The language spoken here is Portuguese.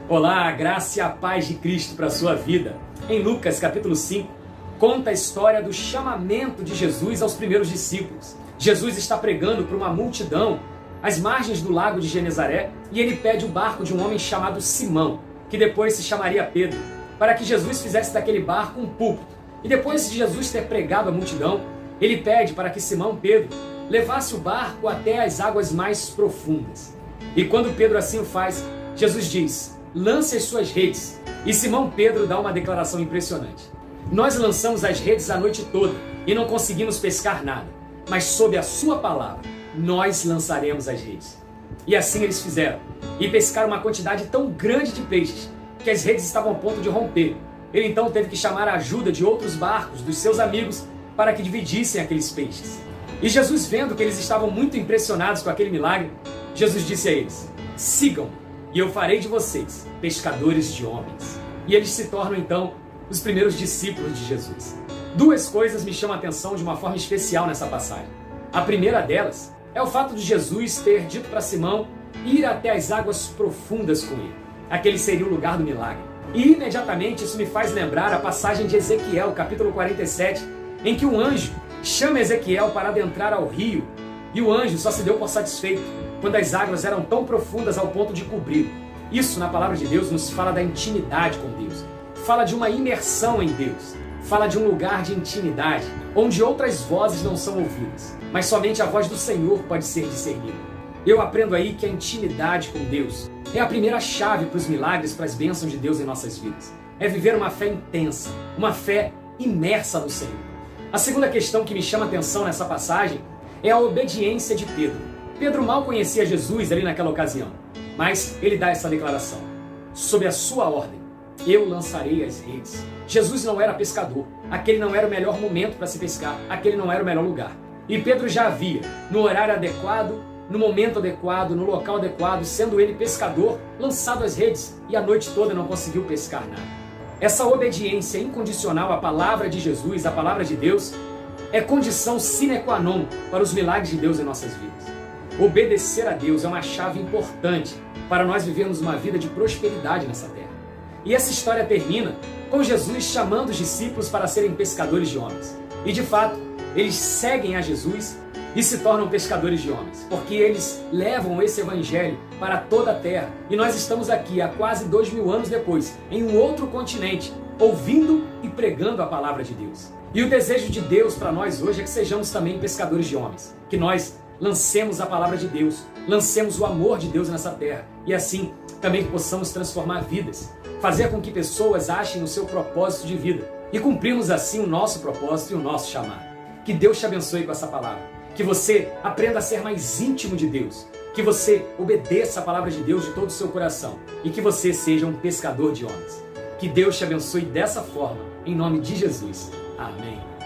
Olá, a graça e a paz de Cristo para a sua vida. Em Lucas capítulo 5, conta a história do chamamento de Jesus aos primeiros discípulos. Jesus está pregando para uma multidão às margens do lago de Genezaré e ele pede o barco de um homem chamado Simão, que depois se chamaria Pedro, para que Jesus fizesse daquele barco um púlpito. E depois de Jesus ter pregado a multidão, ele pede para que Simão Pedro levasse o barco até as águas mais profundas. E quando Pedro assim o faz, Jesus diz: lance as suas redes. E Simão Pedro dá uma declaração impressionante. Nós lançamos as redes a noite toda e não conseguimos pescar nada, mas sob a sua palavra, nós lançaremos as redes. E assim eles fizeram, e pescaram uma quantidade tão grande de peixes, que as redes estavam a ponto de romper. Ele então teve que chamar a ajuda de outros barcos, dos seus amigos, para que dividissem aqueles peixes. E Jesus, vendo que eles estavam muito impressionados com aquele milagre, Jesus disse a eles: sigam-me, e eu farei de vocês pescadores de homens. E eles se tornam então os primeiros discípulos de Jesus. Duas coisas me chamam a atenção de uma forma especial nessa passagem. A primeira delas é o fato de Jesus ter dito para Simão ir até as águas profundas com ele. Aquele seria o lugar do milagre. E imediatamente isso me faz lembrar a passagem de Ezequiel, capítulo 47, em que um anjo chama Ezequiel para adentrar ao rio, e o anjo só se deu por satisfeito quando as águas eram tão profundas ao ponto de cobri-lo. Isso, na palavra de Deus, nos fala da intimidade com Deus. Fala de uma imersão em Deus. Fala de um lugar de intimidade, onde outras vozes não são ouvidas, mas somente a voz do Senhor pode ser discernida. Eu aprendo aí que a intimidade com Deus é a primeira chave para os milagres, para as bênçãos de Deus em nossas vidas. É viver uma fé intensa, uma fé imersa no Senhor. A segunda questão que me chama a atenção nessa passagem é a obediência de Pedro. Pedro mal conhecia Jesus ali naquela ocasião, mas ele dá essa declaração: sob a sua ordem, eu lançarei as redes. Jesus não era pescador, aquele não era o melhor momento para se pescar, aquele não era o melhor lugar. E Pedro já havia, no horário adequado, no momento adequado, no local adequado, sendo ele pescador, lançado as redes e a noite toda não conseguiu pescar nada. Essa obediência incondicional à palavra de Jesus, à palavra de Deus, é condição sine qua non para os milagres de Deus em nossas vidas. Obedecer a Deus é uma chave importante para nós vivermos uma vida de prosperidade nessa terra. E essa história termina com Jesus chamando os discípulos para serem pescadores de homens. E de fato, eles seguem a Jesus e se tornam pescadores de homens, porque eles levam esse evangelho para toda a terra. E nós estamos aqui há quase 2000 anos depois, em um outro continente, ouvindo e pregando a palavra de Deus. E o desejo de Deus para nós hoje é que sejamos também pescadores de homens, que nós lancemos a palavra de Deus, lancemos o amor de Deus nessa terra, e assim também possamos transformar vidas, fazer com que pessoas achem o seu propósito de vida, e cumprirmos assim o nosso propósito e o nosso chamado. Que Deus te abençoe com essa palavra, que você aprenda a ser mais íntimo de Deus, que você obedeça a palavra de Deus de todo o seu coração, e que você seja um pescador de homens. Que Deus te abençoe dessa forma, em nome de Jesus. Amém.